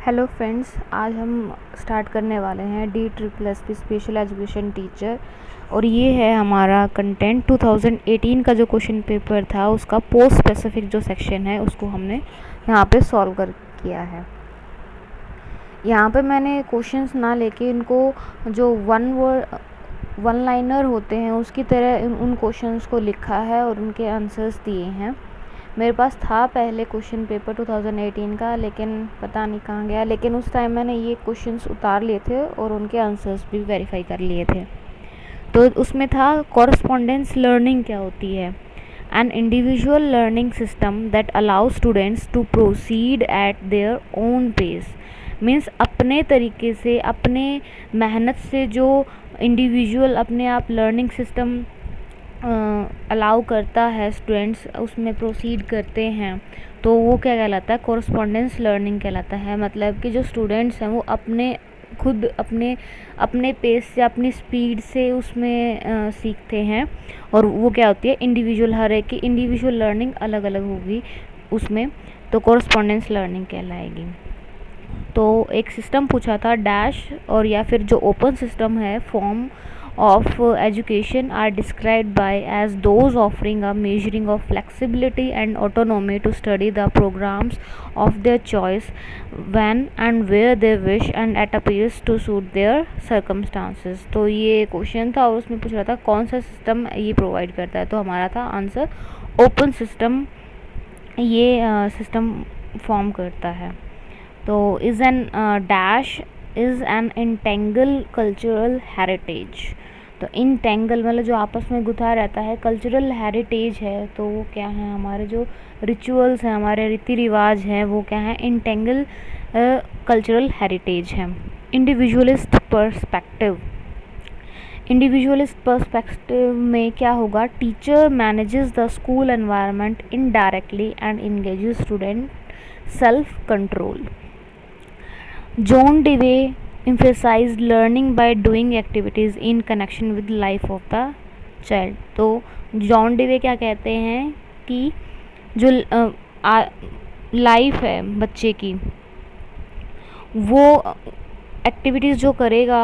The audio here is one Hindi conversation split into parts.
हेलो फ्रेंड्स, आज हम स्टार्ट करने वाले हैं DSSP स्पेशल एजुकेशन टीचर। और ये है हमारा कंटेंट 2018 का जो क्वेश्चन पेपर था उसका पोस्ट स्पेसिफिक जो सेक्शन है उसको हमने यहाँ पे सॉल्व किया है। यहाँ पे मैंने क्वेश्चंस ना लेके इनको जो वन लाइनर होते हैं उसकी तरह उन क्वेश्चंस को लिखा है और उनके आंसर्स दिए हैं। मेरे पास था पहले क्वेश्चन पेपर 2018 का, लेकिन पता नहीं कहाँ गया। लेकिन उस टाइम मैंने ये क्वेश्चंस उतार लिए थे और उनके आंसर्स भी वेरीफाई कर लिए थे। तो उसमें था कॉरस्पॉन्डेंस लर्निंग क्या होती है। An individual learning system that allow students to proceed at their own pace. Means अपने तरीके से, अपने मेहनत से जो इंडिविजुअल अपने आप लर्निंग सिस्टम अलाउ करता है, स्टूडेंट्स उसमें प्रोसीड करते हैं, तो वो क्या कहलाता है, कॉरस्पॉन्डेंस लर्निंग कहलाता है। मतलब कि जो स्टूडेंट्स हैं वो खुद अपने पेस से, अपनी स्पीड से उसमें सीखते हैं। और वो क्या होती है, इंडिविजुअल, हर एक की इंडिविजुअल लर्निंग अलग अलग होगी उसमें, तो कॉरस्पॉन्डेंस लर्निंग कहलाएगी। तो एक सिस्टम पूछा था डैश, और या फिर जो ओपन सिस्टम है, form of education are described by as those offering a measuring of flexibility and autonomy to study the programs of their choice when and where they wish and at a pace to suit their circumstances। तो ये क्वेश्चन था और उसमें पूछ रहा था कौन सा सिस्टम ये प्रोवाइड करता है। तो हमारा था आंसर ओपन सिस्टम, ये सिस्टम फॉर्म करता है। तो is an dash is an entangle cultural heritage. तो इंटेंगल मतलब जो आपस में गुथा रहता है, कल्चरल हेरिटेज है तो वो क्या है, हमारे जो रिचुअल्स हैं, हमारे रीति रिवाज हैं, वो क्या है, इंटेंगल कल्चरल हेरिटेज है। इंडिविजुअलिस्ट पर्सपेक्टिव, इंडिविजुअलिस्ट पर्सपेक्टिव में क्या होगा, teacher manages the school environment indirectly and engages student self control. John Dewey emphasized learning by doing activities in connection with life of the child। तो जॉन डिवे क्या कहते हैं कि जो लाइफ है बच्चे की, वो एक्टिविटीज़ जो करेगा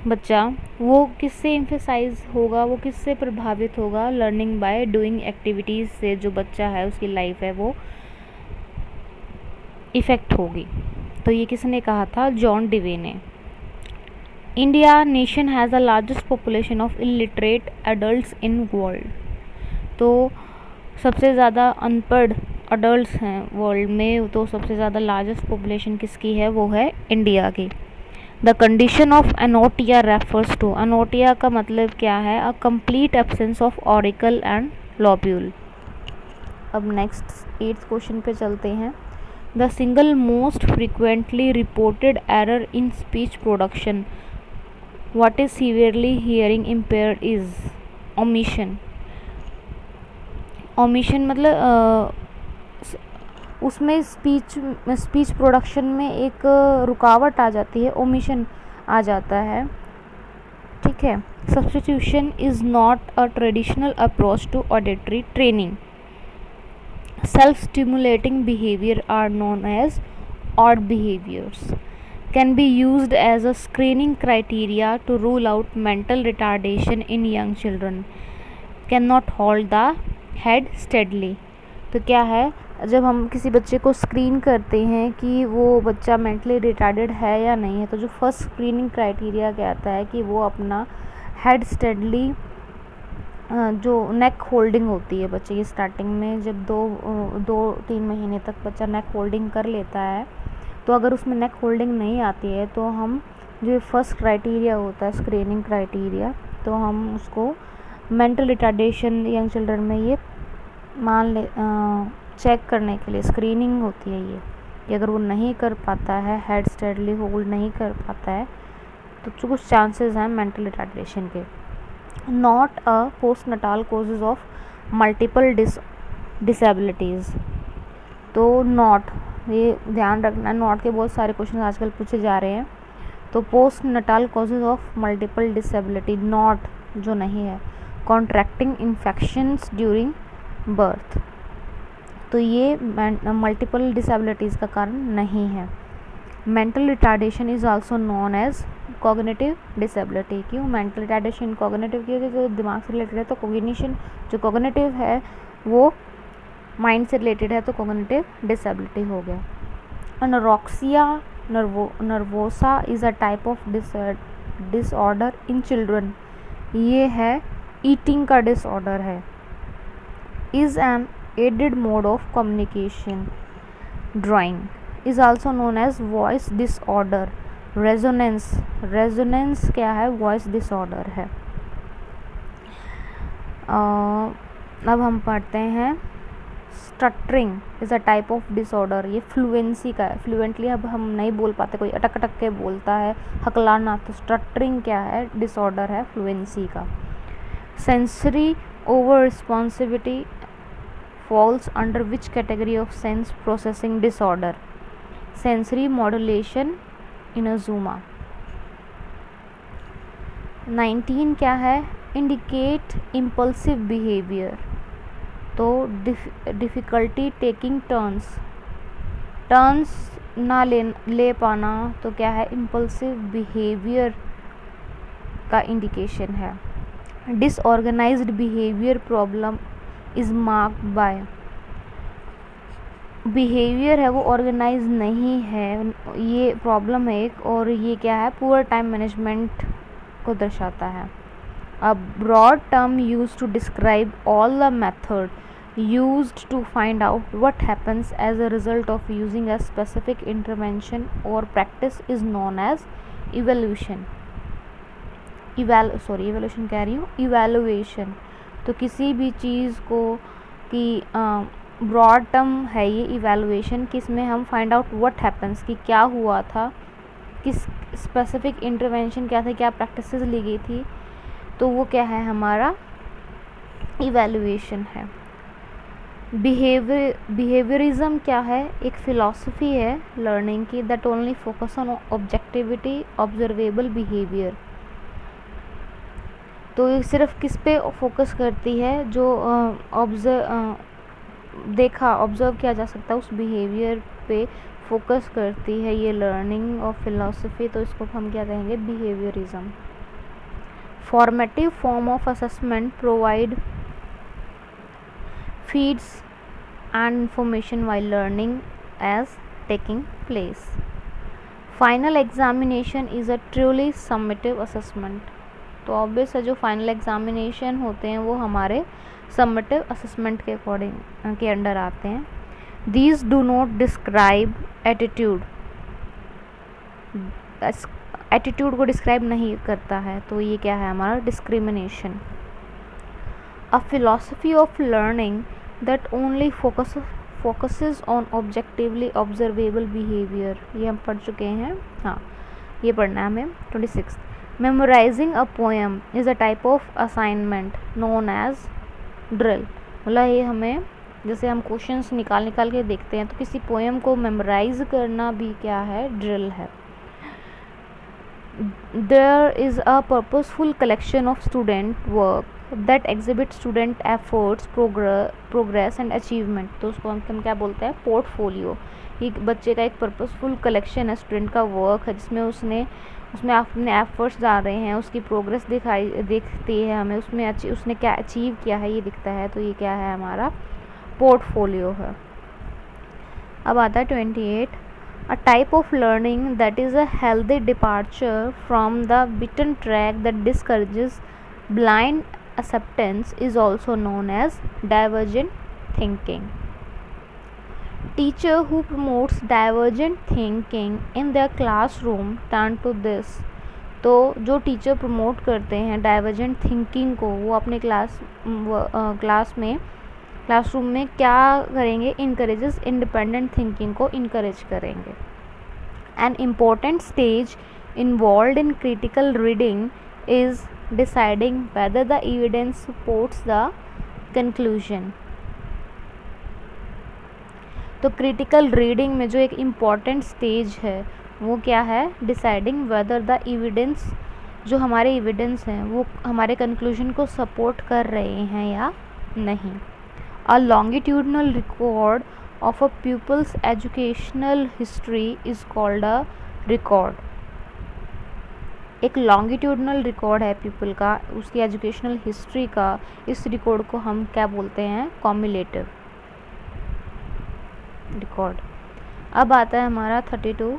बच्चा, वो किससे एम्फेसाइज होगा, वो किससे प्रभावित होगा, लर्निंग बाय डूइंग एक्टिविटीज़ से जो बच्चा है उसकी लाइफ है वो इफ़ेक्ट होगी। तो ये किसने कहा था, जॉन डिवे ने। India nation has the largest population of illiterate adults in world. तो सबसे ज़्यादा अनपढ़ अडल्ट्स हैं वर्ल्ड में, तो सबसे ज़्यादा लार्जेस्ट पॉपुलेशन किसकी है, वो है इंडिया की। The condition of anotia refers to, anotia का मतलब क्या है, a complete absence of auricle and lobule. अब नेक्स्ट 8th क्वेश्चन पे चलते हैं। The single most frequently reported error in speech production, what is severely hearing impaired is omission। omission मतलब उसमें स्पीच प्रोडक्शन में एक रुकावट आ जाती है, ओमिशन आ जाता है, ठीक है। Substitution is not a traditional approach to auditory training. Self-stimulating behavior are known as odd behaviors, can be used as a screening criteria to rule out mental retardation in young children, cannot hold the head steadily। तो क्या है, जब हम किसी बच्चे को स्क्रीन करते हैं कि वो बच्चा मेंटली रिटार्डेड है या नहीं है, तो जो फर्स्ट स्क्रीनिंग क्राइटेरिया कहता है कि वो अपना हेड स्टेडली, जो नेक होल्डिंग होती है बच्चे की स्टार्टिंग में, जब 2-3 महीने तक बच्चा नेक होल्डिंग कर लेता है, तो अगर उसमें नेक होल्डिंग नहीं आती है तो हम जो फर्स्ट क्राइटेरिया होता है स्क्रीनिंग क्राइटेरिया, तो हम उसको मेंटल रिटार्डेशन यंग चिल्ड्रन में ये मान ले, चेक करने के लिए स्क्रीनिंग होती है ये, कि अगर वो नहीं कर पाता है, हेड स्टेडली होल्ड नहीं कर पाता है, तो कुछ चांसेस हैं मेंटल रिटार्डेशन के। Not a postnatal causes of multiple disabilities. तो नॉट, ये ध्यान रखना, नॉट के बहुत सारे क्वेश्चन आजकल पूछे जा रहे हैं। तो postnatal causes of multiple disability, not जो नहीं है, कॉन्ट्रैक्टिंग इन्फेक्शंस ड्यूरिंग बर्थ, तो ये मल्टीपल डिसेबिलिटीज़ का कारण नहीं है। Mental retardation is also known as cognitive disability. क्यों मेंटल रिटार्डेशन कॉग्निटिव, क्योंकि जो दिमाग से रिलेटेड है तो कॉग्निशन जो कॉग्निटिव है वो माइंड से रिलेटेड है तो कॉग्निटिव डिसेबिलिटी हो गया। Anorexia nervosa is a type of disorder in children. ये है ईटिंग का डिसऑर्डर है। Is an aided mode of communication. Drawing is also known as voice disorder. Resonance क्या है, वॉइस डिसऑर्डर है। अब हम पढ़ते हैं stuttering is a type of disorder. ये फ्लुएंसी का है, फ्लुएंटली अब हम नहीं बोल पाते, कोई अटक अटक के बोलता है, हकलाना, तो स्टटरिंग क्या है, डिसऑर्डर है फ्लुएंसी का। Sensory over responsibility falls under which category of sense processing disorder? Sensory modulation in a zuma। 19 क्या है, indicate impulsive behavior। तो difficulty taking turns ना ले पाना तो क्या है, impulsive behavior का इंडिकेशन है। disorganized behavior problem is marked by. Behaviour है वो ऑर्गेनाइज नहीं है, ये प्रॉब्लम है एक, और ये क्या है, पुअर टाइम मैनेजमेंट को दर्शाता है। A broad term use to describe all the method used to find out what happens as a result of using a specific intervention और practice is known as evaluation. Evaluation कह रही हूँ, इवैल्यूएशन। तो किसी भी चीज़ को कि ब्रॉड टर्म है ये इवैल्यूएशन, किस में हम फाइंड आउट व्हाट हैपन्स कि क्या हुआ था, किस स्पेसिफिक इंटरवेंशन क्या था, क्या प्रैक्टिसेस ली गई थी, तो वो क्या है, हमारा इवैल्यूएशन है। बिहेवियरिज्म क्या है, एक फ़िलॉसफी है लर्निंग की that only focus on objectivity observable behaviour. तो ये सिर्फ किस पे फोकस करती है, जो ऑब्जर्व किया जा सकता है उस बिहेवियर पे फोकस करती है ये लर्निंग ऑफ फिलॉसफी, तो इसको हम क्या कहेंगे, behaviourism. Formative form of assessment provide feeds and information while learning as taking place. Final examination is a truly summative assessment. तो ऑब्वियस है जो फाइनल एग्जामिनेशन होते हैं वो हमारे समेटिव असेसमेंट के अकॉर्डिंग के अंडर आते हैं। These do not describe attitude, attitude को डिस्क्राइब नहीं करता है, तो ये क्या है, हमारा discrimination. A philosophy of learning that only focuses on objectively observable behaviour, ये हम पढ़ चुके हैं, हाँ ये पढ़ना है हमें। 26 memorising a poem is a type of assignment known as drill. मतलब ये हमें, जैसे हम क्वेश्चंस निकाल के देखते हैं, तो किसी पोएम को मेमोराइज करना भी क्या है, ड्रिल है। There is a purposeful collection of student work that exhibit student efforts progress and achievement. तो उसको हम क्या बोलते हैं, पोर्टफोलियो। एक बच्चे का एक पर्पसफुल कलेक्शन है, स्टूडेंट का वर्क है, जिसमें उसमें अपने एफर्ट्स डाल रहे हैं, उसकी प्रोग्रेस दिखती है हमें, उसने क्या अचीव किया है ये दिखता है, तो ये क्या है, हमारा पोर्टफोलियो है। अब आता है 28 a type of learning that is a healthy departure from the beaten track that discourages blind acceptance is also known as divergent thinking. Teacher who promotes divergent thinking in their classroom turn to this. तो जो टीचर प्रमोट करते हैं डाइवर्जेंट थिंकिंग को, वो अपने क्लासरूम में क्या करेंगे, इनकरेजेस इंडिपेंडेंट थिंकिंग को इनकरेज करेंगे। An important stage involve in critical reading is deciding whether the evidence supports the conclusion. तो क्रिटिकल रीडिंग में जो एक इम्पॉर्टेंट स्टेज है वो क्या है, डिसाइडिंग वेदर द एविडेंस, जो हमारे एविडेंस हैं वो हमारे कंक्लूजन को सपोर्ट कर रहे हैं या नहीं। A longitudinal record of a pupil's educational history is called a record. एक लॉन्गिट्यूडनल रिकॉर्ड है पीपल का, उसकी एजुकेशनल हिस्ट्री का, इस रिकॉर्ड को हम क्या बोलते हैं? Cumulative record. अब आता है हमारा 32,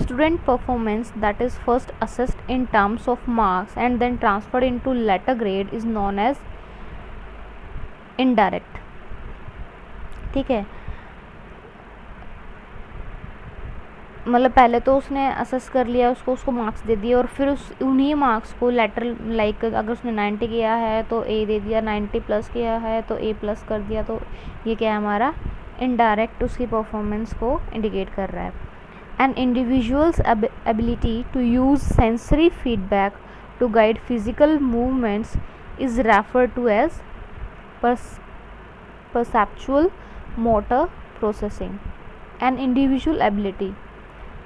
student performance that is first assessed in terms of marks and then transferred into letter grade is known as indirect. ठीक है, मतलब पहले तो उसने असेस कर लिया, उसको मार्क्स दे दिए और फिर उन्हीं मार्क्स को लेटर लाइक अगर उसने 90 किया है तो ए दे दिया, 90 प्लस किया है तो ए प्लस कर दिया। तो ये क्या है हमारा? इनडायरेक्ट उसकी परफॉर्मेंस को इंडिकेट कर रहा है। An individual's ability to use sensory feedback to guide physical movements is referred to as perceptual motor processing. An individual ability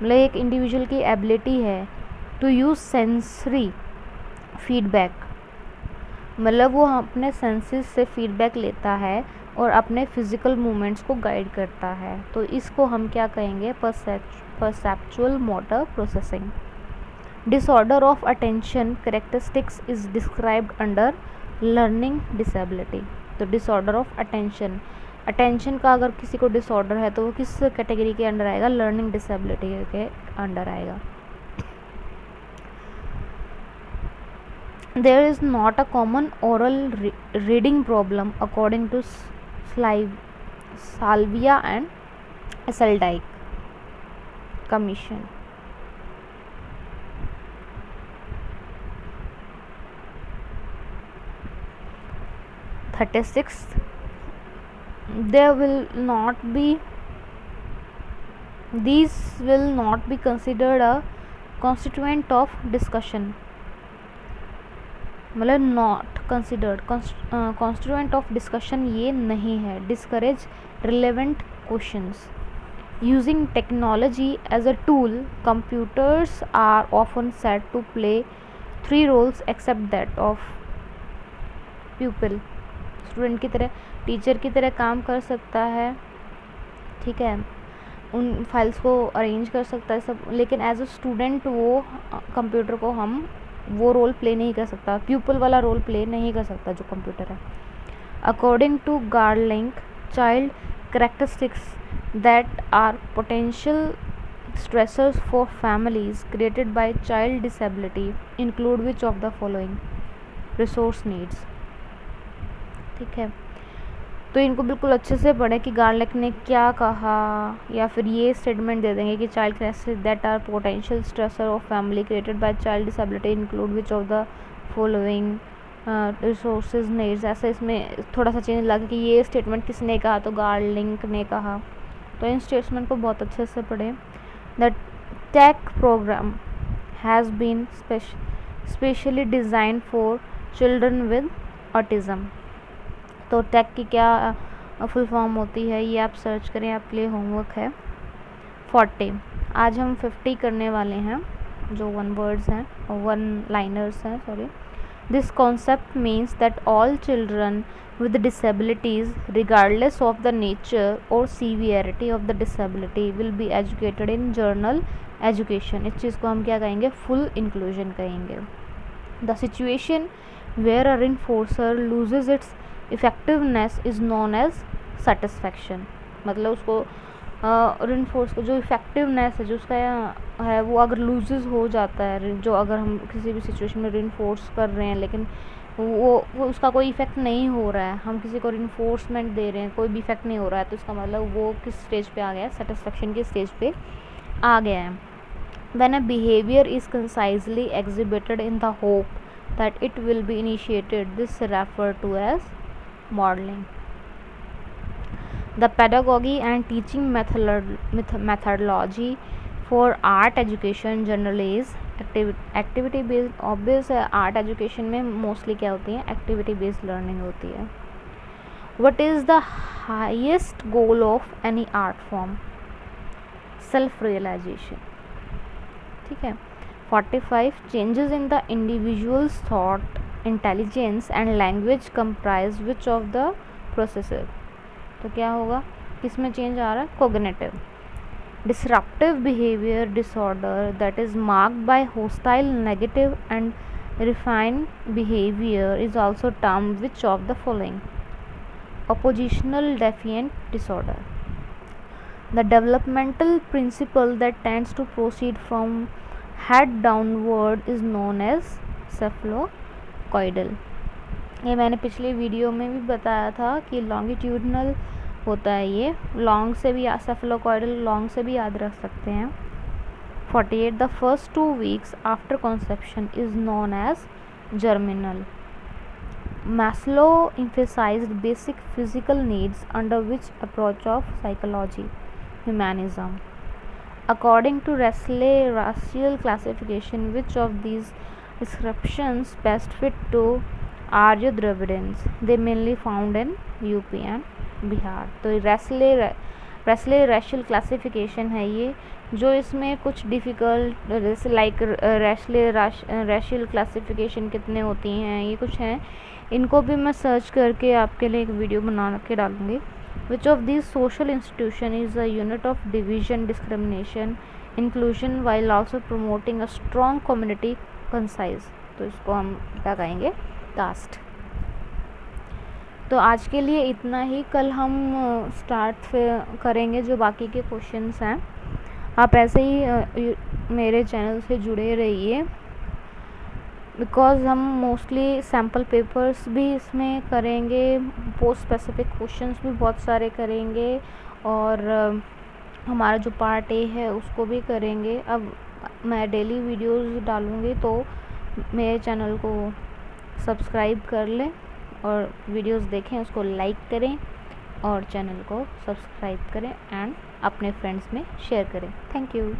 मतलब एक इंडिविजुअल की एबिलिटी है टू यूज़ सेंसरी फीडबैक, मतलब वो अपने सेंसेस से फीडबैक लेता है और अपने फिजिकल मूवमेंट्स को गाइड करता है। तो इसको हम क्या कहेंगे? Perceptual motor processing. Disorder of attention characteristics is described under learning disability. तो डिसऑर्डर ऑफ अटेंशन का अगर किसी को डिसऑर्डर है तो वो किस कैटेगरी के अंडर आएगा? लर्निंग डिसेबिलिटी के अंडर आएगा। There is not a common oral reading problem according to Salvia and Ysseldyke commission. These will not be considered a constituent of discussion। मतलब not considered constituent of discussion ये नहीं है। Discourage relevant questions. Using technology as a tool, computers are often said to play 3 roles except that of pupil. Student की तरह, टीचर की तरह काम कर सकता है, ठीक है, उन फाइल्स को अरेंज कर सकता है सब, लेकिन एज अ स्टूडेंट वो कंप्यूटर को हम वो रोल प्ले नहीं कर सकता, प्यूपल वाला रोल प्ले नहीं कर सकता जो कंप्यूटर है। According to Garlink, child characteristics that are potential stressors for families created by child disability include which of the following? Resource needs. ठीक है, तो इनको बिल्कुल अच्छे से पढ़ें कि गार्लिक ने क्या कहा, या फिर ये स्टेटमेंट दे देंगे कि child characteristics that are potential stressor of family created by child disability include which of the following resources needs. ऐसा इसमें थोड़ा सा चेंज लगा कि ये स्टेटमेंट किसने कहा, तो गार्लिंक ने कहा। तो इन स्टेटमेंट को बहुत अच्छे से पढ़ें। The tech programme has been specially designed for children with autism. तो टेक की क्या फुल फॉर्म होती है ये आप सर्च करें, आपके लिए होमवर्क है। 40 आज हम 50 करने वाले हैं जो 1 वर्ड्स हैं और 1 लाइनर्स हैं, sorry. This concept means that all children with disabilities regardless of the nature और severity of the disability will be educated in general education. इस चीज़ को हम क्या कहेंगे? फुल इंक्लूजन कहेंगे। The situation where a reinforcer loses its effectiveness is known as satisfaction. मतलब उसको रेनफोर्स को जो इफ़ेक्टिवनेस है जो उसका है वो अगर लूजेस हो जाता है, जो अगर हम किसी भी सिचुएशन में रेनफोर्स कर रहे हैं लेकिन वो उसका कोई इफ़ेक्ट नहीं हो रहा है, हम किसी को रेनफोर्समेंट दे रहे हैं कोई भी इफ़ेक्ट नहीं हो रहा है, तो इसका मतलब वो किस स्टेज पे आ गया है? सेटिस्फैक्शन की स्टेज पे आ गया है। When a behaviour is concisely exhibited in the hope that it will be initiated, this refer to as modeling. The pedagogy and teaching methodology for art education generally is activity based। obvious है art education में mostly क्या होती है? activity based learning होती है। What is the highest goal of any art form? self realization। ठीक है। 45 changes in the individual's thought, intelligence and language comprise which of the processor. तो क्या होगा? किस में चेंज आ रहा है? Cognitive. Disruptive behaviour disorder that is marked by hostile negative and refined behaviour is also termed which of the following? oppositional defiant disorder. The developmental principle that tends to proceed from head downward is known as cephalocoidal. ये मैंने पिछले वीडियो में भी बताया था कि लॉन्गिट्यूडनल होता है, ये लॉन्ग से भी, सेफलोकॉइडल लॉन्ग से भी याद रख सकते हैं। 48 the first 2 weeks after conception is known as germinal. Maslow emphasized basic physical needs under which approach of psychology, humanism. According to Rasley racial classification, which of these descriptions best fit to Arya Dravidians? They mainly found in UP and Bihar. तो रेस्ले रेशियल क्लासिफिकेशन है ये, जो इसमें कुछ डिफ़िकल्ट लाइक रेस्ले रेशियल क्लासिफिकेशन कितने होती हैं, ये कुछ हैं, इनको भी मैं सर्च करके आपके लिए एक वीडियो बना के डालूँगी। Which of this social institution is a unit of division discrimination inclusion while also promoting a strong community concise. तो इसको हम क्या कहेंगे? कास्ट। तो आज के लिए इतना ही, कल हम स्टार्ट करेंगे जो बाकी के क्वेश्चंस हैं। आप ऐसे ही मेरे चैनल से जुड़े रहिए, बिकॉज़ हम मोस्टली सैम्पल पेपर्स भी इसमें करेंगे, पोस्ट स्पेसिफिक क्वेश्चंस भी बहुत सारे करेंगे, और हमारा जो पार्ट ए है उसको भी करेंगे। अब मैं डेली वीडियोस डालूँगी, तो मेरे चैनल को सब्सक्राइब कर लें और वीडियोस देखें, उसको लाइक करें और चैनल को सब्सक्राइब करें एंड अपने फ्रेंड्स में शेयर करें। Thank you.